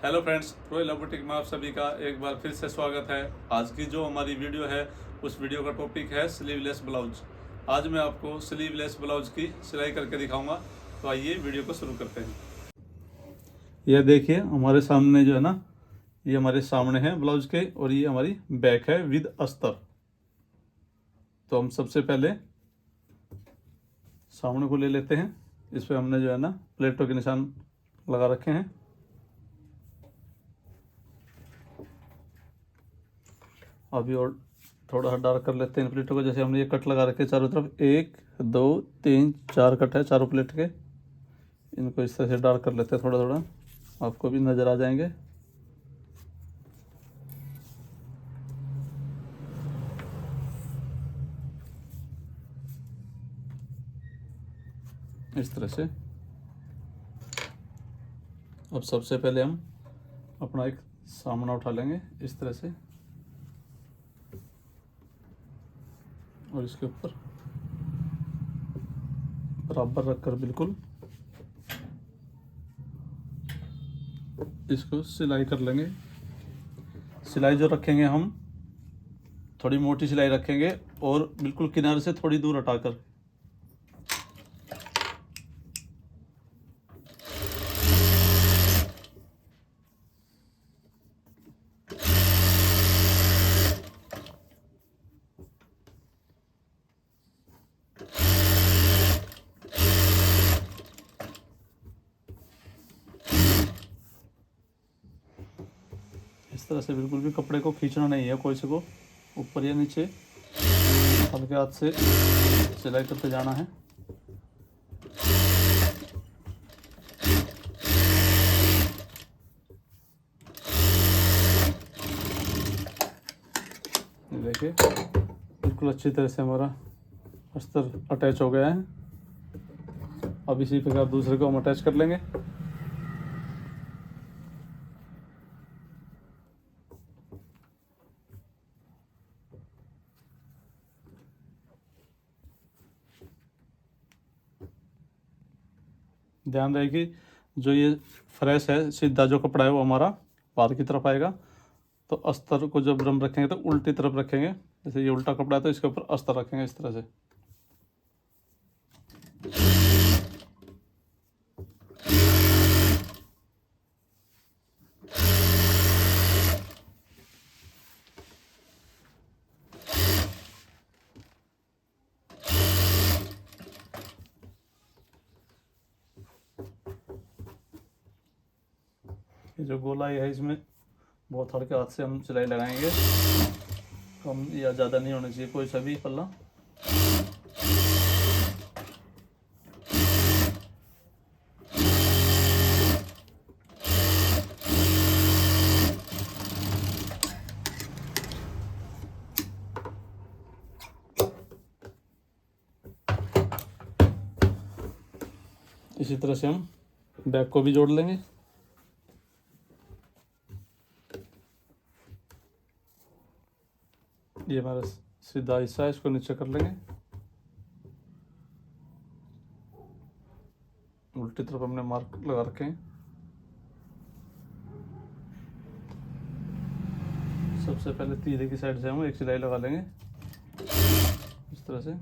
Hello friends, royal boutique में आप सभी का एक बार फिर से स्वागत है। आज की जो हमारी वीडियो है उस वीडियो का टॉपिक है स्लीवलेस ब्लाउज। आज मैं आपको स्लीवलेस ब्लाउज की सिलाई करके दिखाऊंगा। तो आइए वीडियो को शुरू करते हैं। यह देखिए हमारे सामने जो है ना, ये हमारे सामने है ब्लाउज के और ये हमारी बैक है विद अस्तर। तो हम सबसे पहले सामने को ले लेते हैं। इस पर हमने जो है ना प्लेटों के निशान लगा रखे हैं। अभी और थोड़ा सा डार्क कर लेते हैं प्लेटों को। जैसे हमने ये कट लगा रखे चारों तरफ, 1 2 3 4 कट है चारों प्लेट के। इनको इस तरह से डार्क कर लेते हैं, थोड़ा थोड़ा आपको भी नज़र आ जाएंगे। इस तरह से अब सबसे पहले हम अपना एक सामना उठा लेंगे इस तरह से और इसके ऊपर बराबर रखकर बिल्कुल इसको सिलाई कर लेंगे। सिलाई जो रखेंगे हम थोड़ी मोटी सिलाई रखेंगे और बिल्कुल किनारे से थोड़ी दूर हटाकर। इस तरह से बिल्कुल भी कपड़े को खींचना नहीं है कोई से को, ऊपर या नीचे हल्के हाथ से सिलाई करते जाना है। देखिए बिल्कुल अच्छी तरह से हमारा अस्तर अटैच हो गया है। अब इसी प्रकार दूसरे को हम अटैच कर लेंगे। ध्यान रहे कि जो ये फ्रेश है सीधा जो कपड़ा है वो हमारा बाहर की तरफ आएगा। तो अस्तर को जब हम रखेंगे तो उल्टी तरफ रखेंगे। जैसे ये उल्टा कपड़ा है तो इसके ऊपर अस्तर रखेंगे इस तरह से। ये जो गोलाई है इसमें बहुत हल्के हाथ से हम सिलाई लगाएंगे। कम या ज़्यादा नहीं होना चाहिए कोई सा भी पल्ला। इसी तरह से हम बैक को भी जोड़ लेंगे। ये हमारा सीधा हिस्सा है, इसको नीचे कर लेंगे। उल्टी तरफ हमने मार्क लगा रखे हैं। सबसे पहले तीरे की साइड से हम एक सिलाई लगा लेंगे इस तरह से।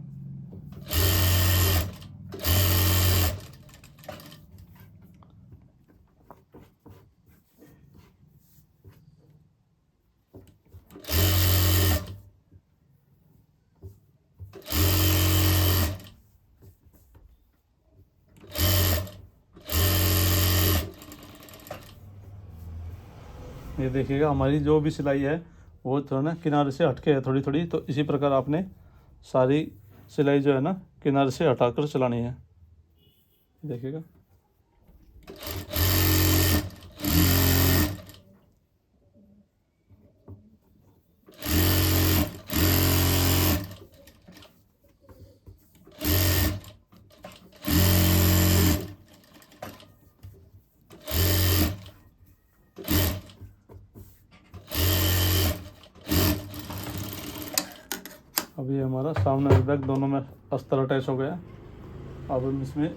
ये देखिएगा हमारी जो भी सिलाई है वो तो है ना किनारे से हटके है थोड़ी थोड़ी। तो इसी प्रकार आपने सारी सिलाई जो है ना किनारे से हटाकर चलानी है। देखिएगा अभी हमारा सामने और बैक दोनों में अस्तर अटैच हो गया। अब हम इसमें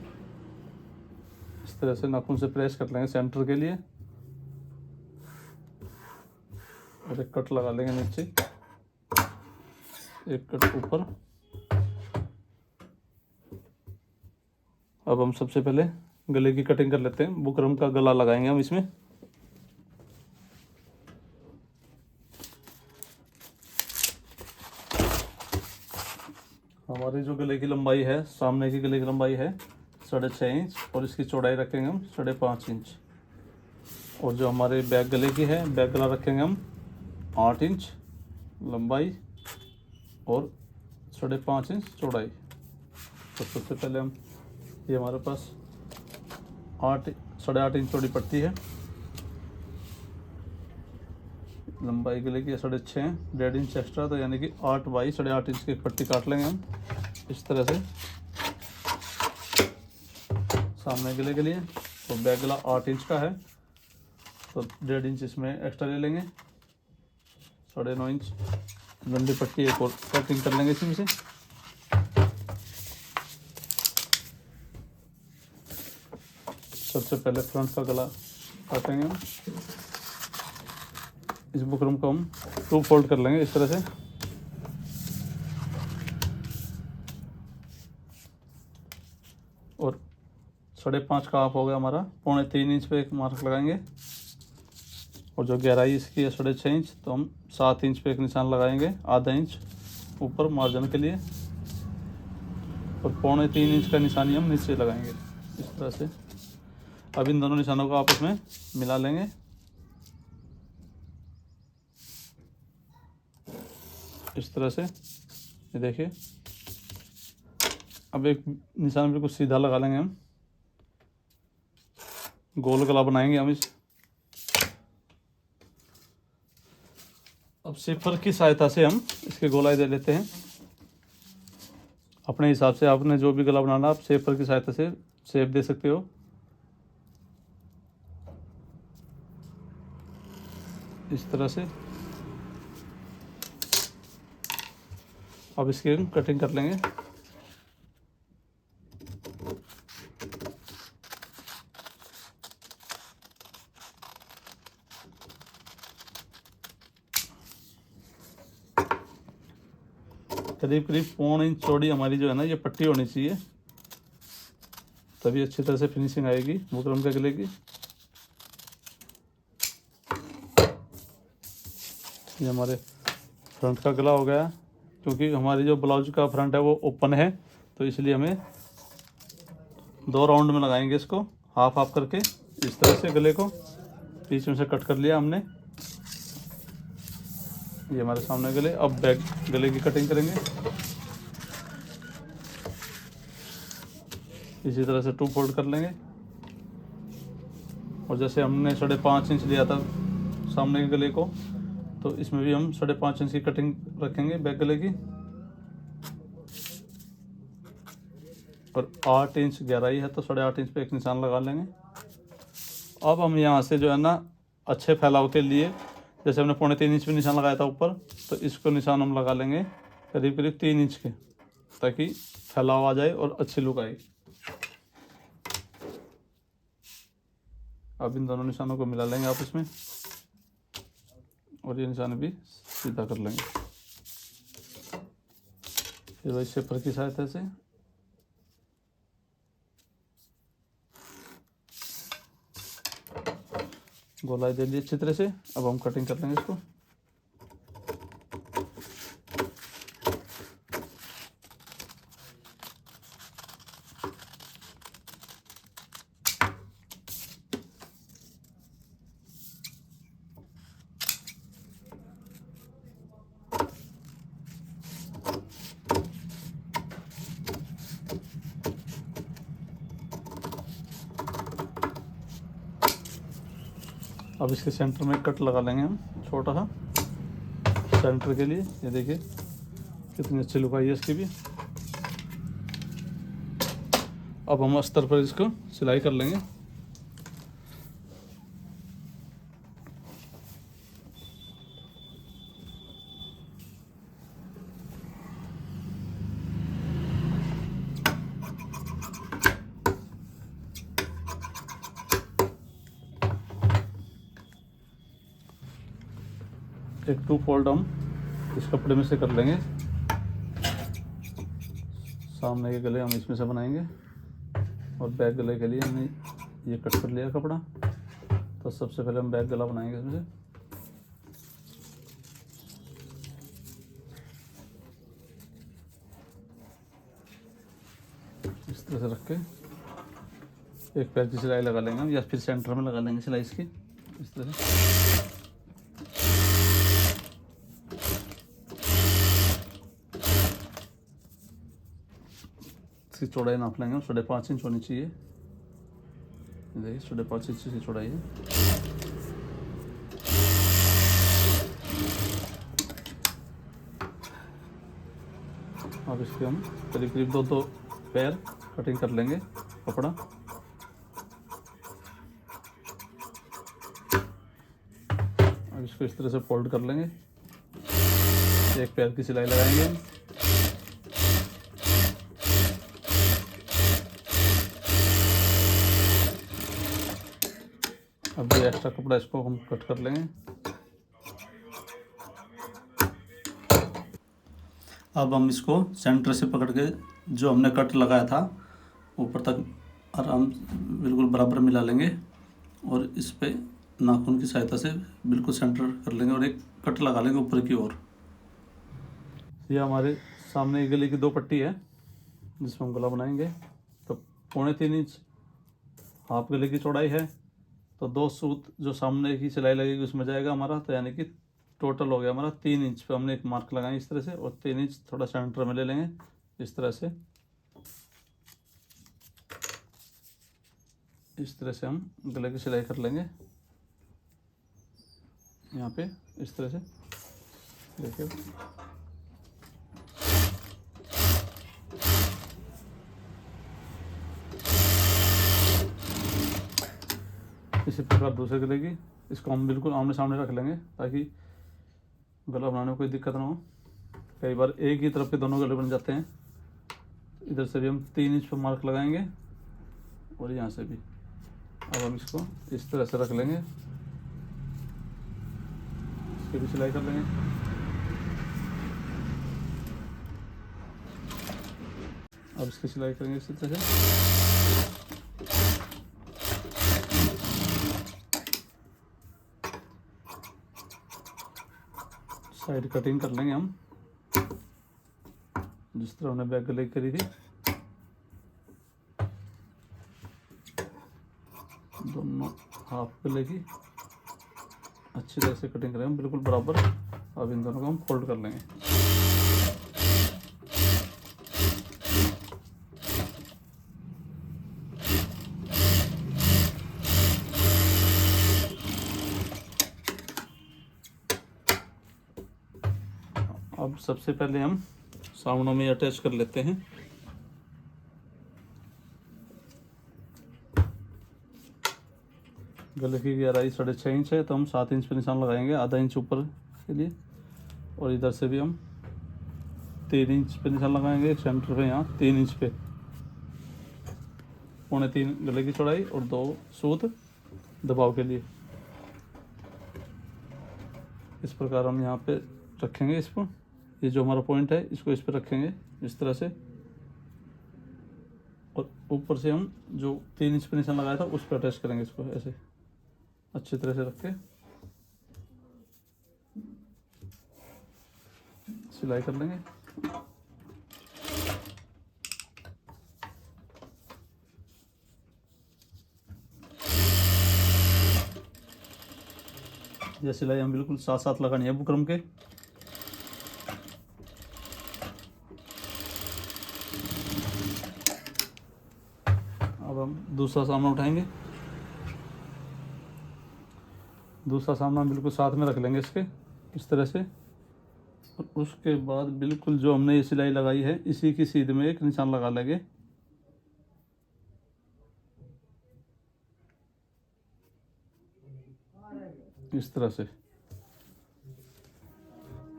इस तरह से नाखून से प्रेस कर लेंगे सेंटर के लिए। और एक कट लगा लेंगे नीचे, एक कट ऊपर। अब हम सबसे पहले गले की कटिंग कर लेते हैं। बुकरम का गला लगाएंगे हम इसमें। हमारी जो गले की लंबाई है, सामने की गले की लंबाई है 6.5 इंच और इसकी चौड़ाई रखेंगे हम 5.5 इंच। और जो हमारे बैक गले की है, बैक गला रखेंगे हम 8 इंच लंबाई और 5.5 इंच चौड़ाई। तो सबसे पहले हम, ये हमारे पास 8.5 इंच चौड़ी पट्टी है, लंबाई गले की 6.5 है, 1.5 इंच एक्स्ट्रा, तो यानी कि 8 बाई 8.5 इंच की एक पट्टी काट लेंगे हम इस तरह से सामने गले के लिए। तो बैक गला 8 इंच का है, तो 1.5 इंच इसमें एक्स्ट्रा ले लेंगे, 9.5 इंच लंबी पट्टी एक और कटिंग कर लेंगे इसमें से। सबसे पहले फ्रंट का गला काटेंगे हम। इस बुकरम को हम 2 फोल्ड कर लेंगे इस तरह से। और 5.5 का हाफ हो गया हमारा, 3.25 इंच पे एक मार्क लगाएंगे। और जो गहराई इसकी है 6.5 इंच, तो हम 7 इंच पे एक निशान लगाएंगे, आधा इंच ऊपर मार्जिन के लिए। और 3.25 इंच का निशानी हम नीचे लगाएंगे इस तरह से। अब इन दोनों निशानों को आपस में मिला लेंगे। इस तरह से, ये देखिए। अब एक निशान बिल्कुल सीधा लगा लेंगे हम, गोल गला बनाएंगे हम इस। अब शेपर की सहायता से हम इसके गोलाई दे लेते हैं। अपने हिसाब से आपने जो भी गला बनाना, आप शेपर की सहायता से शेप दे सकते हो। इस तरह से अब इसकी हम कटिंग कर लेंगे। करीब 1.25 इंच चौड़ी हमारी जो है ना, ये पट्टी होनी चाहिए, तभी अच्छी तरह से फिनिशिंग आएगी बुकरम के गले की। ये हमारे फ्रंट का गला हो गया। क्योंकि हमारी जो ब्लाउज का फ्रंट है वो ओपन है, तो इसलिए हमें 2 राउंड में लगाएंगे इसको, हाफ हाफ करके इस तरह से। गले को बीच में से कट कर लिया हमने, ये हमारे सामने गले। अब बैक गले की कटिंग करेंगे इसी तरह से 2 फोल्ड कर लेंगे। और जैसे हमने 5.5 इंच लिया था सामने के गले को, तो इसमें भी हम 5.5 इंच की कटिंग रखेंगे बैक गले की। और 8 इंच गहराई है, तो 8.5 इंच पे एक निशान लगा लेंगे। अब हम यहाँ से जो है ना, अच्छे फैलाव के लिए, जैसे हमने 3.25 इंच पे निशान लगाया था ऊपर, तो इसको निशान हम लगा लेंगे करीब 3 इंच के, ताकि फैलाव आ जाए और अच्छी लुक आए। अब इन दोनों निशानों को मिला लेंगे आपस में, और ये निशान भी सीधा कर लेंगे। फिर वही शेपर की सहायता से गोलाई दे ली अच्छी तरह से। अब हम कटिंग कर लेंगे इसको। अब इसके सेंटर में कट लगा लेंगे हम, छोटा सा सेंटर के लिए। ये देखिए कितनी अच्छी लुक आई है इसकी भी। अब हम अस्तर पर इसको सिलाई कर लेंगे। एक 2 फोल्ड हम इस कपड़े में से कर लेंगे। सामने के गले हम इसमें से बनाएंगे और बैक गले के लिए हमने ये कट कर लिया कपड़ा। तो सबसे पहले हम बैक गला बनाएंगे इसमें से। इस तरह से रख के एक पैर की सिलाई लगा लेंगे हम, या फिर सेंटर में लगा लेंगे सिलाई इसकी इस तरह से। इसकी चौड़ाई नाप लेंगे हम, 5.5 इंच होनी चाहिए। देखिए 5.5 इंच की चौड़ाई है। अब इसके हम करीब करीब 2 पैर कटिंग कर लेंगे कपड़ा। अब इसको इस तरह से फोल्ड कर लेंगे, एक पैर की सिलाई लगाएंगे। अब ये एक्स्ट्रा कपड़ा इसको हम कट कर लेंगे। अब हम इसको सेंटर से पकड़ के जो हमने कट लगाया था ऊपर तक आराम बिल्कुल बराबर मिला लेंगे और इस पे नाखून की सहायता से बिल्कुल सेंटर कर लेंगे और एक कट लगा लेंगे ऊपर की ओर। ये हमारे सामने गले की 2 पट्टी है जिसमें हम गला बनाएंगे। तो 3.25 इंच हाफ गले की चौड़ाई है, तो 2 सूत जो सामने की सिलाई लगेगी उसमें जाएगा हमारा। तो यानी कि टोटल हो गया हमारा 3 इंच पे हमने एक मार्क लगाए इस तरह से, और 3 इंच थोड़ा सेंटर में ले लेंगे इस तरह से। इस तरह से हम गले की सिलाई कर लेंगे यहाँ पे इस तरह से। देखिए इसी प्रकार दूसरे गले की, इसको हम बिल्कुल आमने सामने रख लेंगे ताकि गला बनाने में कोई दिक्कत ना हो। कई बार एक ही तरफ के दोनों गले बन जाते हैं। इधर से भी हम 3 इंच पर मार्क लगाएंगे और यहाँ से भी। अब हम इसको इस तरह से रख लेंगे, इसकी भी सिलाई कर लेंगे। अब इसकी सिलाई करेंगे इसी तरह से। साइड कटिंग कर लेंगे हम जिस तरह हमने बैक गले करी थी। दोनों हाफ गले की अच्छी तरह से कटिंग करेंगे बिल्कुल बराबर। अब इन दोनों को हम फोल्ड कर लेंगे। अब सबसे पहले हम सामनों में अटैच कर लेते हैं। गले की गहराई 6.5 इंच है, तो हम 7 इंच पे निशान लगाएंगे, आधा इंच ऊपर के लिए। और इधर से भी हम 3 इंच पे निशान लगाएंगे सेंटर पे, यहाँ 3 इंच पे। 3.25 गले की चौड़ाई और 2 सूत दबाव के लिए। इस प्रकार हम यहाँ पे रखेंगे इसको। ये जो हमारा पॉइंट है इसको इस पर रखेंगे इस तरह से, और ऊपर से हम जो 3 इंच पे निशान लगाया था उस पर अटैच करेंगे इसको ऐसे अच्छी तरह से रख के सिलाई कर लेंगे। यह सिलाई हम बिल्कुल साथ साथ लगानी है बुकरम के। अब हम दूसरा सामना उठाएंगे। दूसरा सामना बिल्कुल साथ में रख लेंगे इसके इस तरह से, और उसके बाद बिल्कुल जो हमने ये सिलाई लगाई है इसी की सीध में एक निशान लगा लेंगे। इस तरह से,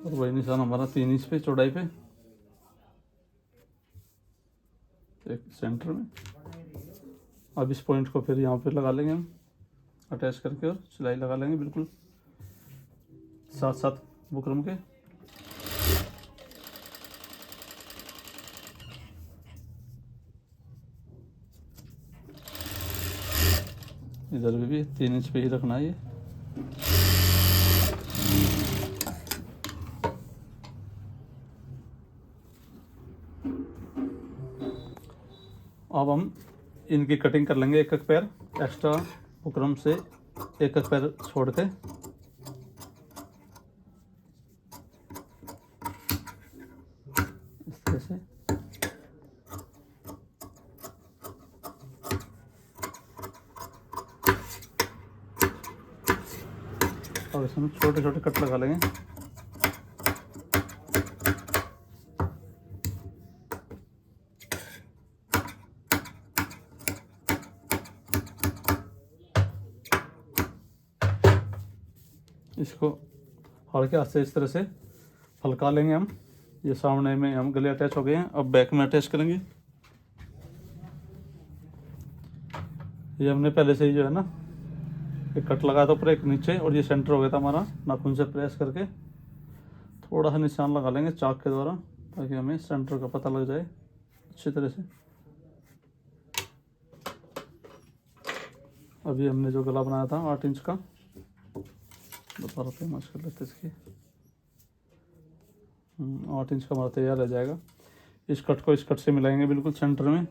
और वही निशान हमारा 3 इंच पे चौड़ाई पे एक सेंटर में। अब इस पॉइंट को फिर यहाँ पे लगा लेंगे हम अटैच करके, और सिलाई लगा लेंगे बिल्कुल साथ साथ बुकरम के। इधर भी 3 इंच पे ही रखना है ये। अब हम इनकी कटिंग कर लेंगे, एक एक पैर एक्स्ट्रा बुकरम से एक एक पैर छोड़ के। इस तरह से और इसमें छोटे छोटे कट लगा लेंगे। इसको हल्के हाथ से इस तरह से फलका लेंगे हम। ये सामने में हम गले अटैच हो गए हैं, अब बैक में अटैच करेंगे। ये हमने पहले से ही जो है ना एक कट लगाया था ऊपर एक नीचे, और ये सेंटर हो गया था हमारा। नाखून से प्रेस करके थोड़ा सा निशान लगा लेंगे चाक के द्वारा, ताकि हमें सेंटर का पता लग जाए अच्छी तरह से। अभी हमने जो गला बनाया था 8 इंच का, दोबारा पे मैच कर लेते इसकी। 8 इंच का हमारा तैयार रह जाएगा। इस कट को इस कट से मिलाएंगे बिल्कुल सेंटर में,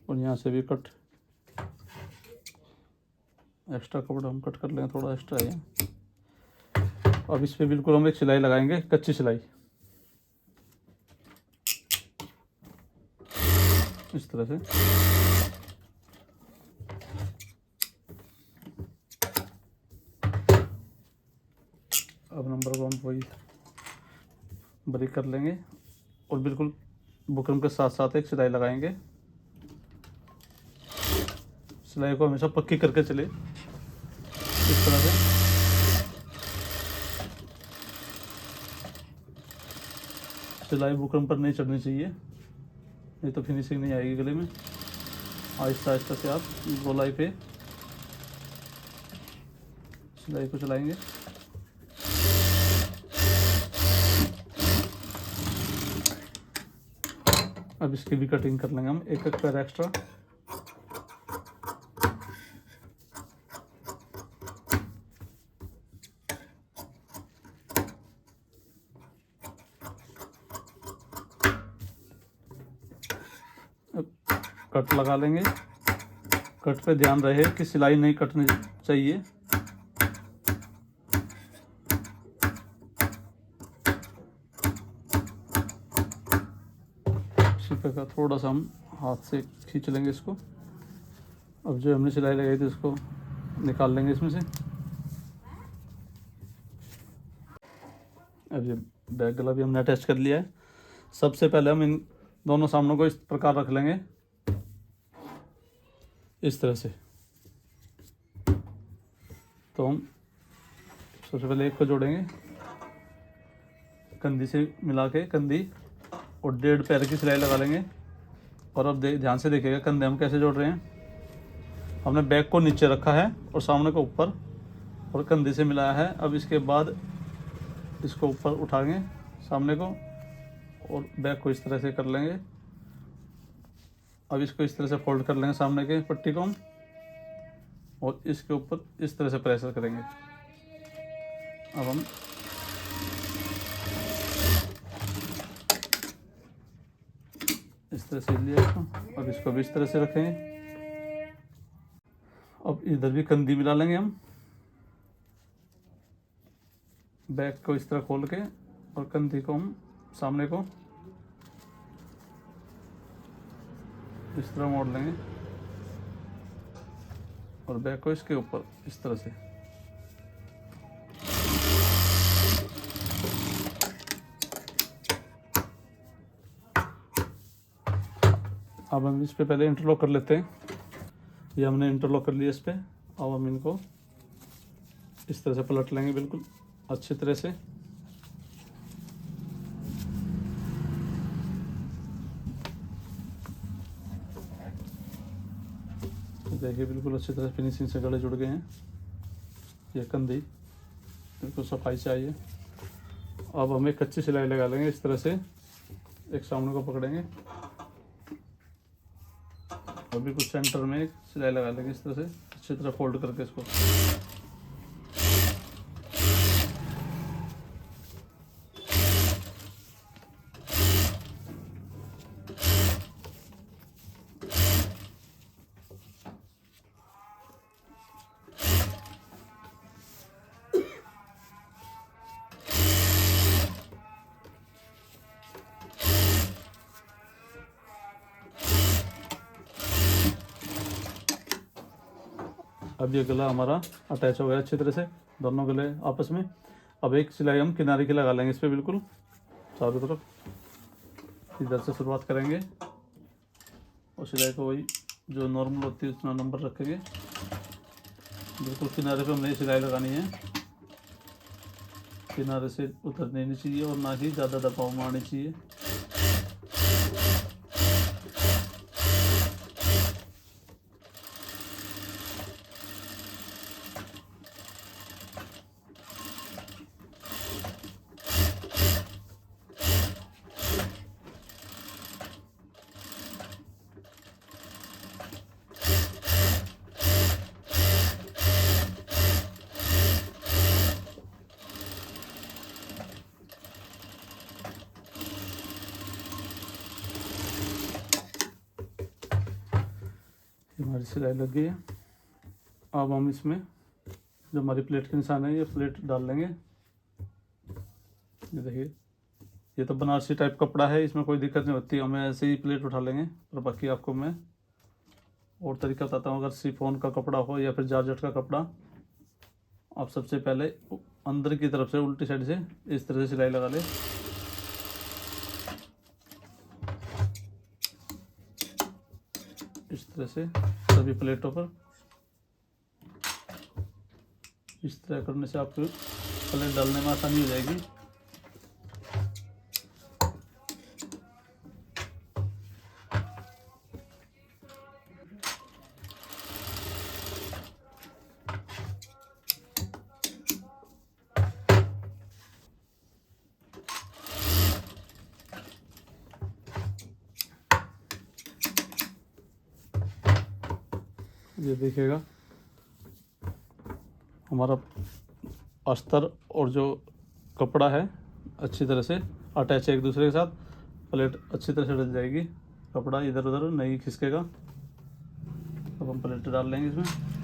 और यहाँ से भी कट एक्स्ट्रा कपड़ा हम कट कर लेंगे, थोड़ा एक्स्ट्रा है। अब इस पे बिल्कुल हम एक सिलाई लगाएंगे, कच्ची सिलाई इस तरह से। अब नंबर को हम वही बारीक कर लेंगे, और बिल्कुल बुकरम के साथ साथ एक सिलाई लगाएंगे। सिलाई को हमेशा पक्की करके चले इस तरह से। सिलाई बुकरम पर नहीं चढ़नी चाहिए, नहीं तो फिनिशिंग नहीं आएगी गले में। आहिस्ता आहिस्ता से आप गोलाई पे सिलाई को चलाएंगे। अब इसकी भी कटिंग कर लेंगे हम एक एक पैर एक्स्ट्रा। अब कट लगा लेंगे। कट पे ध्यान रहे कि सिलाई नहीं कटनी चाहिए। शिपे का थोड़ा सा हम हाथ से खींच लेंगे इसको। अब जो हमने सिलाई लगाई थी उसको निकाल लेंगे इसमें से। अब ये बैक गला भी हमने अटैच कर लिया है। सबसे पहले हम इन दोनों सामनों को इस प्रकार रख लेंगे, इस तरह से। तो हम सबसे पहले एक को जोड़ेंगे, कंधी से मिला के कंधी, और 1.5 पैर की सिलाई लगा लेंगे। और अब ध्यान से देखिएगा कंधे हम कैसे जोड़ रहे हैं। हमने बैक को नीचे रखा है और सामने को ऊपर, और कंधे से मिलाया है। अब इसके बाद इसको ऊपर उठाएंगे सामने को, और बैक को इस तरह से कर लेंगे। अब इसको इस तरह से फोल्ड कर लेंगे सामने के पट्टी को, और इसके ऊपर इस तरह से प्रेशर करेंगे। अब हम इस तरह से लिया इसको। अब इसको भी इस तरह से रखेंगे। अब इधर भी कंधी मिला लेंगे हम। बैक को इस तरह खोल के, और कंधी को हम सामने को इस तरह मोड़ लेंगे, और बैक को इसके ऊपर इस तरह से। अब हम इस पे पहले इंटरलॉक कर लेते हैं। ये हमने इंटरलॉक कर लिया इस पे। अब हम इनको इस तरह से पलट लेंगे बिल्कुल अच्छी तरह से। तो देखिए बिल्कुल अच्छी तरह फिनिशिंग से गले जुड़ गए हैं। ये कंधी बिल्कुल सफाई चाहिए। अब हम एक कच्ची सिलाई लगा लेंगे इस तरह से, एक सामने को पकड़ेंगे और बिल्कुल सेंटर में एक सिलाई लगा लेंगे इस तरह से, अच्छी तरह फोल्ड करके इसको। अब ये गला हमारा अटैच हो गया अच्छी तरह से, दोनों गले आपस में। अब एक सिलाई हम किनारे की लगा लेंगे इस पर, बिल्कुल चारों तरफ। इधर से शुरुआत करेंगे और सिलाई को वही जो नॉर्मल होती है उतना नंबर रखेंगे। बिल्कुल किनारे पे हमने सिलाई लगानी है, किनारे से उतरनी नहीं चाहिए और ना ही ज़्यादा दबाव में आनी चाहिए। हमारी सिलाई लग गई है। अब हम इसमें जो हमारी प्लेट के निशान है ये प्लेट डाल लेंगे। ये देखिए, ये तो बनारसी टाइप कपड़ा है, इसमें कोई दिक्कत नहीं होती, हमें ऐसे ही प्लेट उठा लेंगे। और बाकी आपको मैं और तरीका बताता हूँ। अगर शिफॉन का कपड़ा हो या फिर जॉर्जेट का कपड़ा, आप सबसे पहले अंदर की तरफ से उल्टी साइड से इस तरह से सिलाई लगा ले। इस तरह से सभी प्लेटों पर इस तरह करने से आपको प्लेट डालने में आसानी हो जाएगी। ये देखिएगा, हमारा अस्तर और जो कपड़ा है अच्छी तरह से अटैच है एक दूसरे के साथ। प्लेट अच्छी तरह से डल जाएगी, कपड़ा इधर उधर नहीं खिसकेगा। अब हम प्लेट डाल लेंगे इसमें।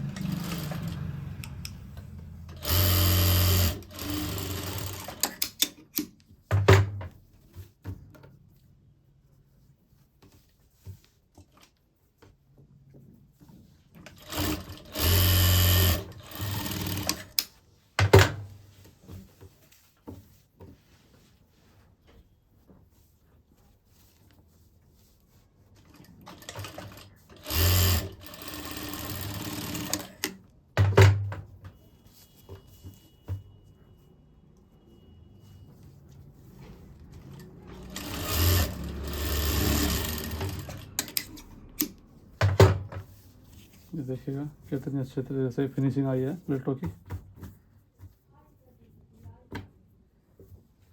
ये देखिएगा कितनी अच्छे तरह से फिनिशिंग आई है प्लेटों की।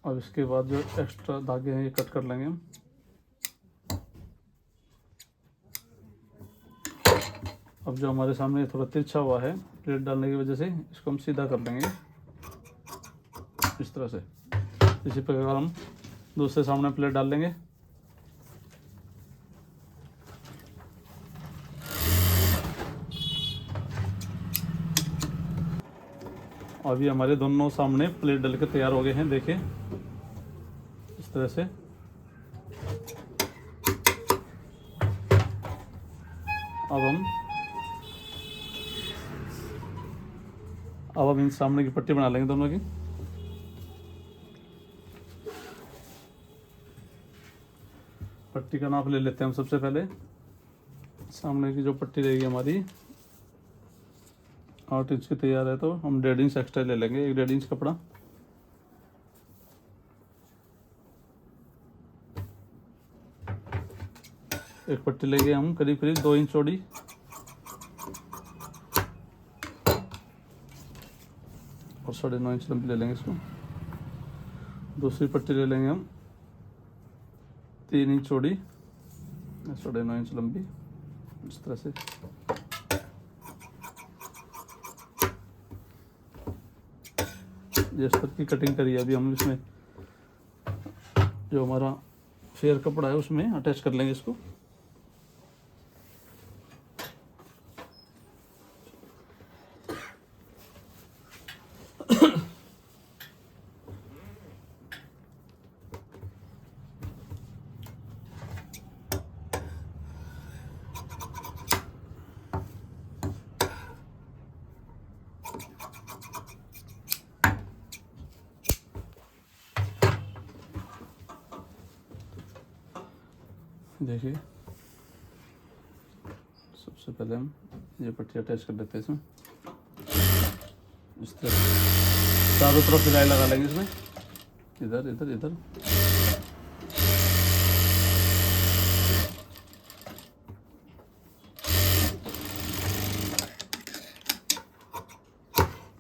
और इसके बाद जो एक्स्ट्रा धागे हैं ये कट कर लेंगे हम। अब जो हमारे सामने थोड़ा तिरछा हुआ है प्लेट डालने की वजह से, इसको हम सीधा कर लेंगे इस तरह से। इसी प्रकार हम दूसरे सामने प्लेट डाल लेंगे। अभी हमारे दोनों सामने प्लेट डल के तैयार हो गए हैं, देखिए इस तरह से। अब हम इन सामने की पट्टी बना लेंगे दोनों की। पट्टी का नाप ले लेते हैं हम सबसे पहले। सामने की जो पट्टी रहेगी हमारी 8 इंच की तैयार है, तो हम 1.5 इंच एक्स्ट्रा ले लेंगे, 1.5 इंच कपड़ा। एक पट्टी लेंगे हम करीब करीब 2 इंच चौड़ी। और 9.5 इंच लंबी ले लेंगे इसको। दूसरी पट्टी ले लेंगे हम 3 इंच चौड़ी, 9.5 इंच लंबी, इस तरह से। जिस तरह की कटिंग करी है अभी हम इसमें जो हमारा फेयर कपड़ा है उसमें अटैच कर लेंगे इसको। देखिए सबसे पहले हम ये पट्टी अटैच कर देते हैं इसमें, इस तरह चारों तरफ सिलाई लगा लेंगे इसमें, इधर इधर इधर।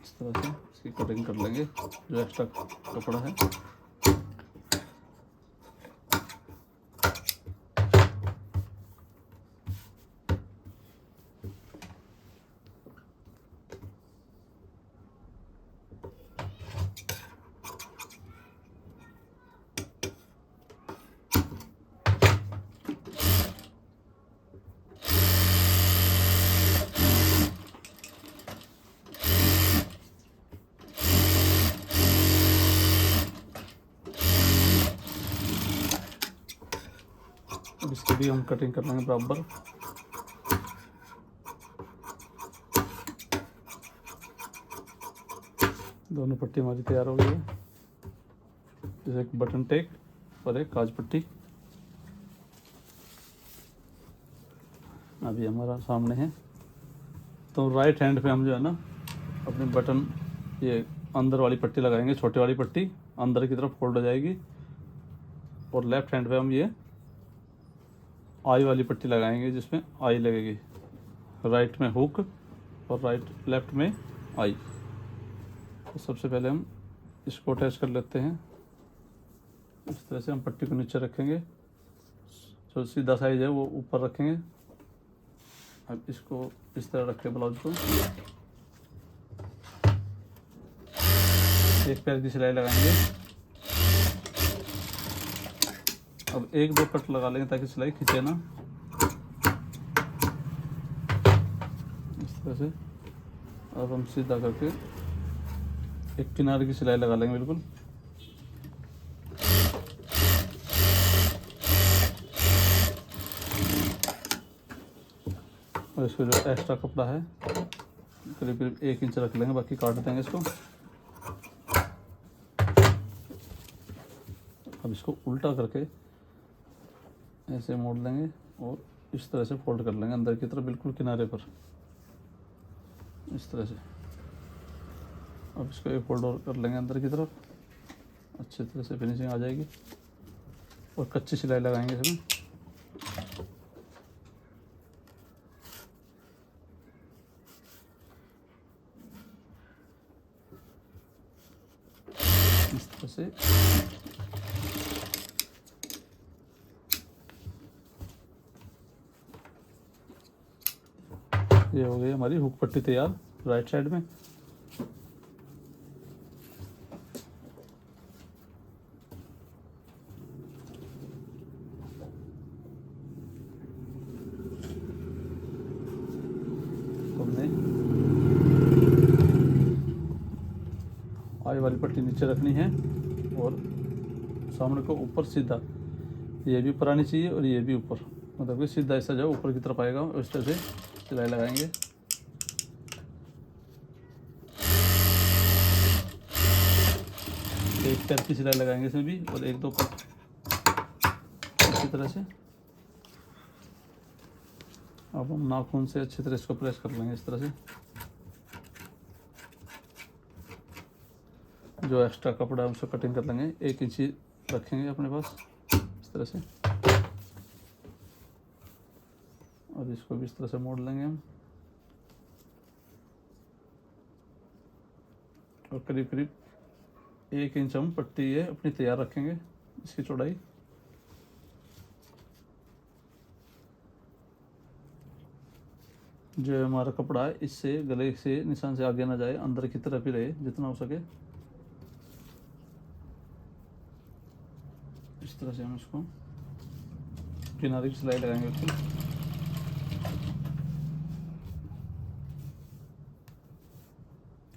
इस तरह से इसकी कटिंग कर लेंगे जो एक्स्ट्रा कपड़ा है। अब इसकी भी हम कटिंग कर लेंगे बराबर। दोनों पट्टी हमारी तैयार हो गई है, जैसे एक बटन टेक और एक काज पट्टी। अभी हमारा सामने है, तो राइट हैंड पे हम जो है ना अपने बटन ये अंदर वाली पट्टी लगाएंगे, छोटे वाली पट्टी अंदर की तरफ फोल्ड हो जाएगी, और लेफ्ट हैंड पे हम ये आई वाली पट्टी लगाएंगे जिसमें आई लगेगी, राइट में हुक और लेफ्ट में आई। तो सबसे पहले हम इसको अटैच कर लेते हैं। इस तरह से हम पट्टी को नीचे रखेंगे, जो सीधा साइज है वो ऊपर रखेंगे। अब इसको इस तरह रख के ब्लाउज को एक पैर की सिलाई लगाएंगे। अब 1-2 कट लगा लेंगे ताकि सिलाई खींचे ना, इस तरह से। अब हम सीधा करके एक किनारे की सिलाई लगा लेंगे बिल्कुल। और इसको जो एक्स्ट्रा कपड़ा है करीब 1 इंच रख लेंगे, बाकी काट देंगे इसको। अब इसको उल्टा करके ऐसे मोड़ लेंगे और इस तरह से फोल्ड कर लेंगे अंदर की तरफ बिल्कुल किनारे पर, इस तरह से। अब इसको एक फोल्ड और कर लेंगे अंदर की तरफ, अच्छी तरह से फिनिशिंग आ जाएगी। और कच्ची सिलाई लगाएंगे इसमें। इस तरह से ये हो गई हमारी हुक पट्टी तैयार राइट साइड में। हमने आई वाली पट्टी नीचे रखनी है और सामने को ऊपर सीधा, ये भी ऊपर आनी चाहिए और ये भी ऊपर, मतलब कि सीधा ऐसा जाओ ऊपर की तरफ आएगा। और इस तरह से सिलाई लगाएंगे। एक पैर की सिलाई लगाएंगे इसमें भी, और 1-2 कट इसी तरह से। अब हम नाखून से अच्छी तरह इसको प्रेस कर लेंगे इस तरह से। जो एक्स्ट्रा कपड़ा है उसको कटिंग कर लेंगे, 1 इंच रखेंगे अपने पास इस तरह से। और इसको भी इस तरह से मोड़ लेंगे हम। और करीब करीब 1 इंच हम पट्टी ये अपनी तैयार रखेंगे इसकी चौड़ाई। जो हमारा कपड़ा है इससे गले से निशान से आगे ना जाए, अंदर की तरफ ही रहे जितना हो सके। इस तरह से हम इसको किनारे की सिलाई लगाएंगे बिल्कुल।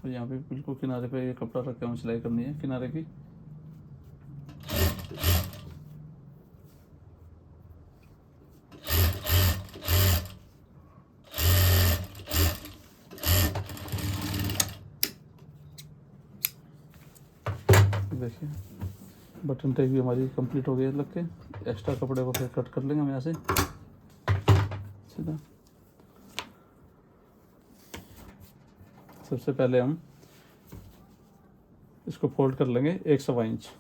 और यहाँ पे बिल्कुल किनारे पे ये कपड़ा रख के हमें सिलाई करनी है किनारे की। देखिए बटन टैग भी हमारी कंप्लीट हो गई है लग के। एक्स्ट्रा कपड़े को फिर कट कर लेंगे हम यहाँ से सीधा। सबसे पहले हम इसको फोल्ड कर लेंगे 1 सवा इंच।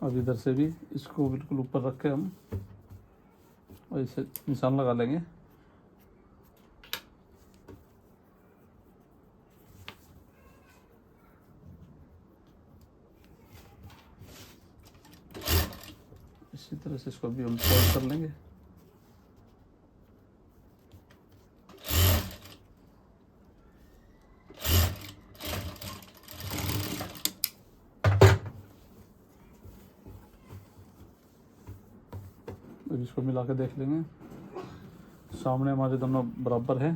अब इधर से भी इसको बिल्कुल ऊपर रख के हम और इसे निशान लगा लेंगे। इसी तरह से इसको भी हम फोल्ड कर लेंगे। अब इसको मिला के देख लेंगे। सामने हमारे दोनों बराबर है,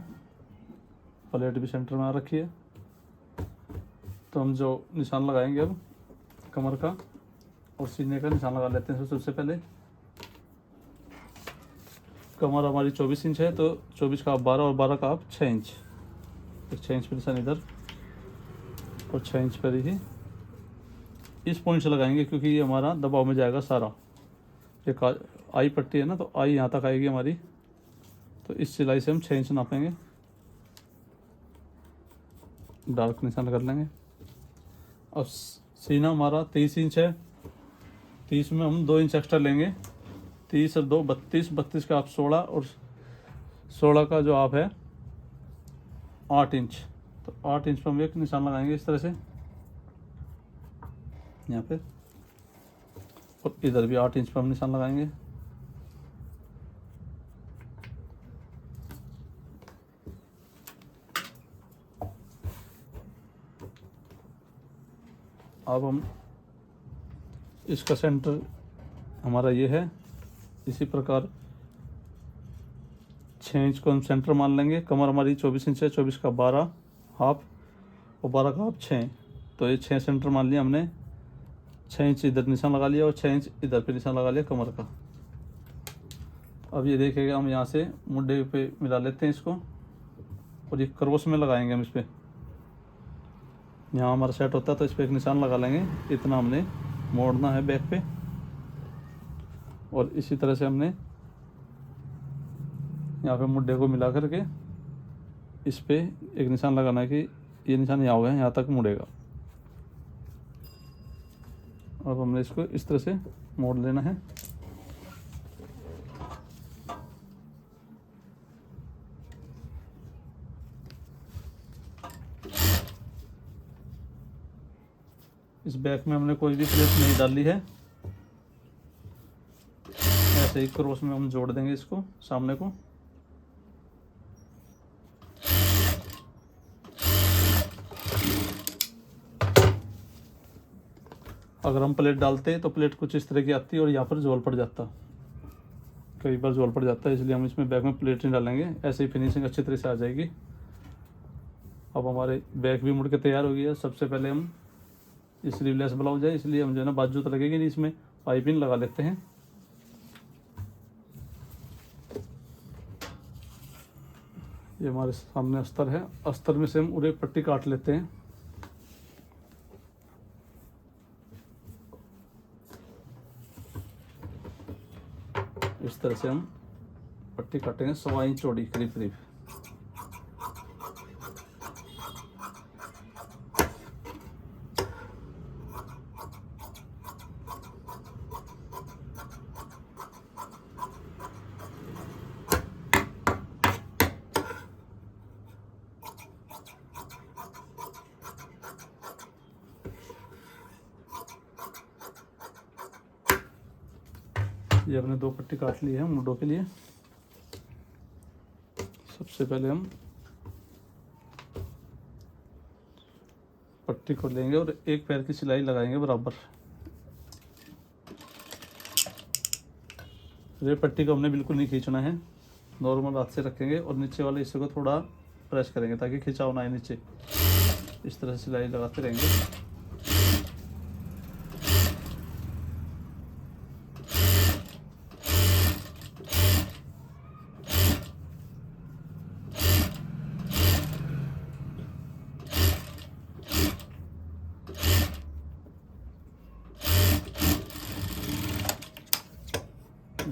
प्लेट भी सेंटर में आ रखी है। तो हम जो निशान लगाएंगे अब कमर का और सीने का निशान लगा लेते हैं। सबसे पहले कमर हमारी 24 इंच है तो 24 का आप 12 और 12 का आप 6 इंच। एक 6 इंच पर निशान इधर और 6 इंच पर ही इस पॉइंट से लगाएंगे क्योंकि ये हमारा दबाव में जाएगा सारा। ये आई पट्टी है ना तो आई यहाँ तक आएगी हमारी, तो इस सिलाई से हम 6 इंच नापेंगे। डार्क निशान कर लेंगे। अब सीना हमारा 23 इंच है, 30 में हम 2 इंच एक्स्ट्रा लेंगे। 30 और 2 32, 32 का आप 16 और 16 का जो आप है 8 इंच। तो 8 इंच पर हम एक निशान लगाएंगे इस तरह से यहाँ पे, और इधर भी 8 इंच पर हम निशान लगाएंगे। अब हम इसका सेंटर हमारा ये है। इसी प्रकार 6 इंच को हम सेंटर मान लेंगे। कमर हमारी 24 इंच है, 24 का 12 हाफ और 12 का हाफ 6। तो ये 6 सेंटर मान लिया हमने। 6 इंच इधर निशान लगा लिया और 6 इंच इधर पे निशान लगा लिया कमर का। अब ये देखेगा हम यहाँ से मुंडे पे मिला लेते हैं इसको और ये क्रॉस में लगाएंगे हम इस पर। यहाँ हमारा सेट होता है तो इस पर एक निशान लगा लेंगे। इतना हमने मोड़ना है बैक पे और इसी तरह से हमने यहाँ पे मुड्ढे को मिला करके इस पे एक निशान लगाना है कि ये निशान यहाँ होगा, यहाँ तक मुड़ेगा। अब हमने इसको इस तरह से मोड़ लेना है। इस बैक में हमने कोई भी प्लेट नहीं डाली है, ऐसे ही क्रॉस में हम जोड़ देंगे इसको सामने को। अगर हम प्लेट डालते तो प्लेट कुछ इस तरह की आती और यहाँ पर झोल पड़ जाता, कई बार झोल पड़ जाता है, इसलिए हम इसमें बैक में प्लेट नहीं डालेंगे। ऐसे ही फिनिशिंग अच्छी तरह से आ जाएगी। अब हमारे बैक भी मुड़ के तैयार हो गई है। सबसे पहले हम स्लीवलेस ब्लाउज है इसलिए हम जो है ना बाजू तो लगेगी नहीं, इसमें पाइपिंग लगा लेते हैं। ये हमारे सामने अस्तर है, अस्तर में से हम उरे पट्टी काट लेते हैं। इस तरह से हम पट्टी काटेंगे 1.25 इंच चौड़ी करीब करीब। ये हमने 2 पट्टी काट ली है मुंडों के लिए। सबसे पहले हम पट्टी को लेंगे और एक पैर की सिलाई लगाएंगे बराबर। ये पट्टी को हमने बिल्कुल नहीं खींचना है, नॉर्मल हाथ से रखेंगे और नीचे वाले हिस्से को थोड़ा प्रेस करेंगे ताकि खिंचाव ना आए नीचे। इस तरह से सिलाई लगाते रहेंगे।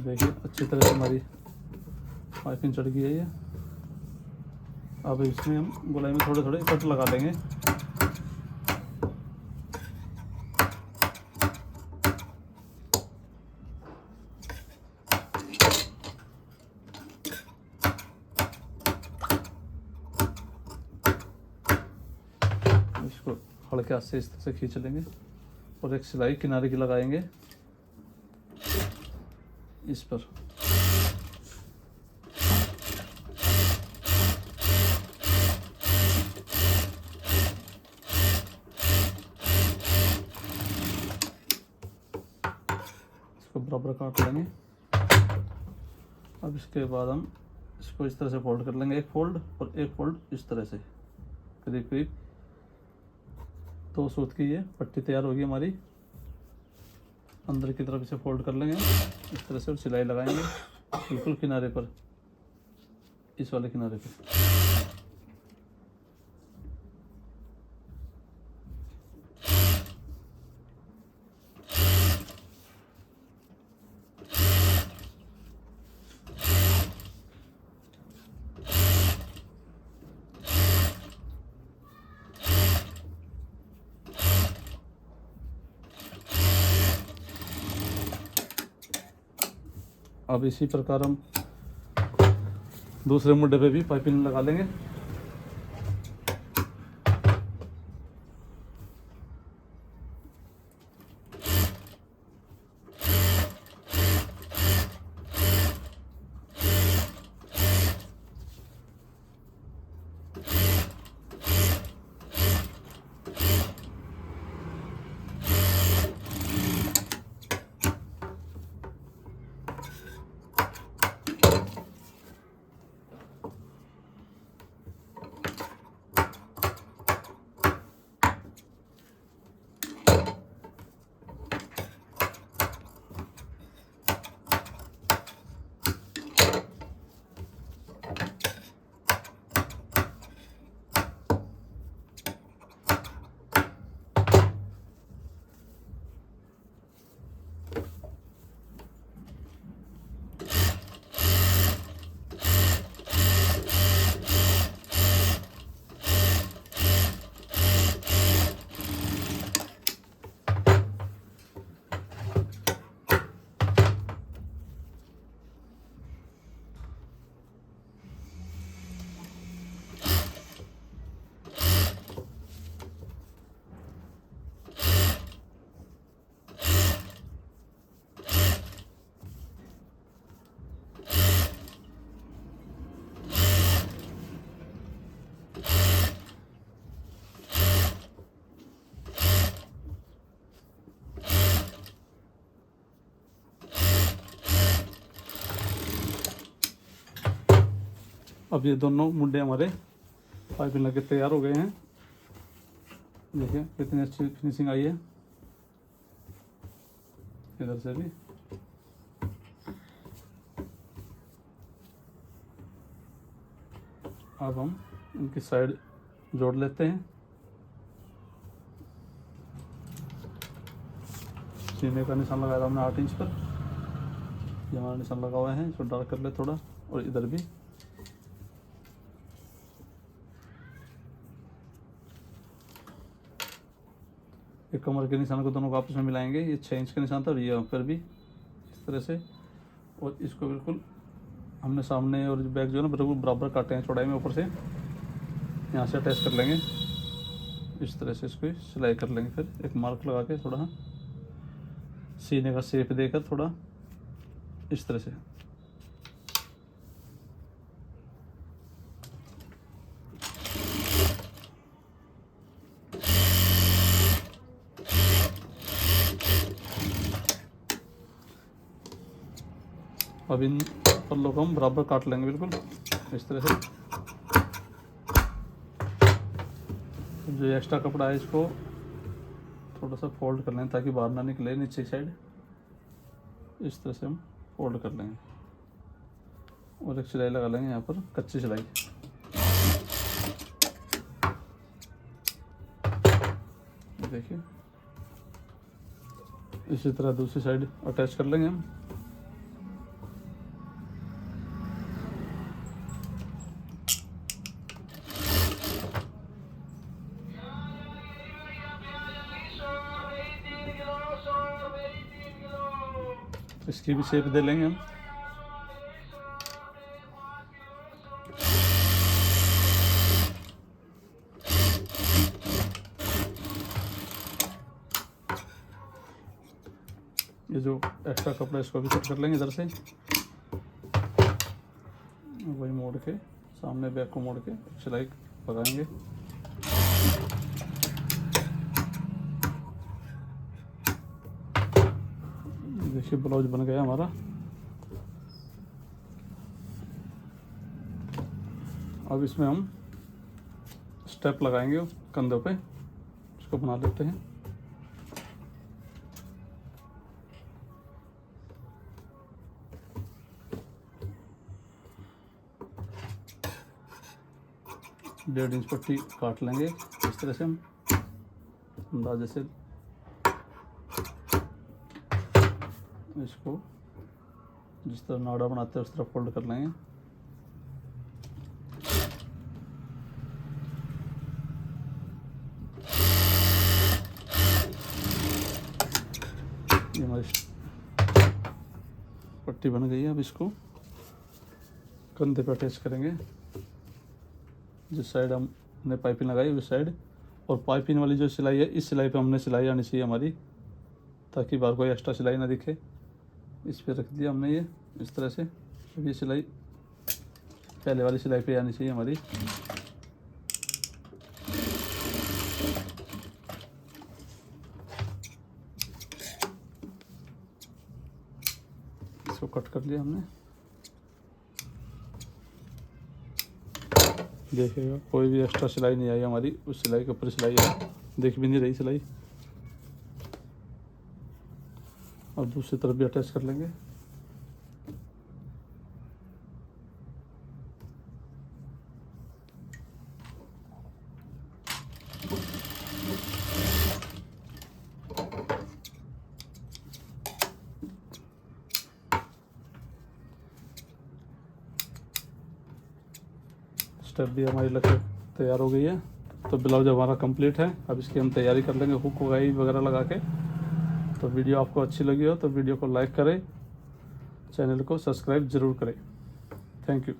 देखिए अच्छी तरह से हमारी पाइपिंग चढ़ गई है ये। अब इसमें हम गोलाई में थोड़े थोड़े कट लगा लेंगे। इसको हल्के हाथ से इस तरह से खींच लेंगे और एक सिलाई किनारे की लगाएंगे इस पर। इसको बराबर काट लेंगे। अब इसके बाद हम इसको इस तरह से फोल्ड कर लेंगे, एक फोल्ड और एक फोल्ड इस तरह से। करीब करीब 2 सूत की ये पट्टी तैयार होगी हमारी। अंदर की तरफ इसे फोल्ड कर लेंगे इस तरह से और सिलाई लगाएंगे बिल्कुल किनारे पर, इस वाले किनारे पे। अब इसी प्रकार हम दूसरे मुड्ढे पे भी पाइपिंग लगा लेंगे। अब ये दोनों मुंडे हमारे पाइपिंग लगे तैयार हो गए हैं। देखिए कितनी अच्छी फिनिशिंग आई है। इधर से भी अब हम इनकी साइड जोड़ लेते हैं। सीने का निशान लगाया था हमने 8 इंच पर। ये हमारा निशान लगा हुआ है, इसको डार्क कर ले थोड़ा। और इधर भी एक कमर के निशान को दोनों को आपस में मिलाएंगे। ये 6 इंच का निशान था और ये ऊपर भी इस तरह से। और इसको बिल्कुल हमने सामने और बैक जो है ना बिल्कुल बराबर काटे हैं चौड़ाई में। ऊपर से यहाँ से अटैच कर लेंगे इस तरह से। इसको सिलाई कर लेंगे, फिर एक मार्क लगा के थोड़ा सीने का शेप देकर थोड़ा इस तरह से। अब इन पल्लों को हम बराबर काट लेंगे बिल्कुल इस तरह से। जो एक्स्ट्रा कपड़ा है इसको थोड़ा सा फोल्ड कर लेंगे ताकि बाहर ना निकले नीचे की साइड। इस तरह से हम फोल्ड कर लेंगे और एक सिलाई लगा लेंगे यहाँ पर, कच्ची सिलाई। देखिए इसी तरह दूसरी साइड अटैच कर लेंगे हम। इसकी भी शेप दे लेंगे हम। ये जो एक्स्ट्रा कपड़ा इसको भी कट कर लेंगे इधर से, वही मोड़ के सामने बैक को मोड़ के सिलाई लगाएंगे। देखिए ब्लाउज बन गया हमारा। अब इसमें हम स्टेप लगाएंगे कंधों पे, इसको बना लेते हैं। डेढ़ इंच पट्टी काट लेंगे इस तरह से हम अंदाजे से। इसको जिस तरह नाड़ा बनाते हैं उस तरह फोल्ड कर लेंगे। ये हमारी पट्टी बन गई है। अब इसको कंधे पे अटैच करेंगे। जिस साइड हमने पाइपिंग लगाई उस साइड, और पाइपिंग वाली जो सिलाई है इस सिलाई पे हमने सिलाई आनी चाहिए हमारी, ताकि बाहर कोई एक्स्ट्रा सिलाई ना दिखे। इस पे रख दिया हमने ये इस तरह से। अब ये सिलाई पहले वाली सिलाई पे आनी चाहिए हमारी। इसको कट कर लिया हमने। देखिएगा कोई भी एक्स्ट्रा सिलाई नहीं आई हमारी, उस सिलाई के ऊपर सिलाई है, देख भी नहीं रही सिलाई। और दूसरी तरफ भी अटैच कर लेंगे। स्टेप भी हमारी लगभग तैयार हो गई है। तो ब्लाउज हमारा कंप्लीट है। अब इसकी हम तैयारी कर लेंगे हुक वगाई वगैरह लगा के। तो वीडियो आपको अच्छी लगी हो तो वीडियो को लाइक करें, चैनल को सब्सक्राइब ज़रूर करें। Thank you.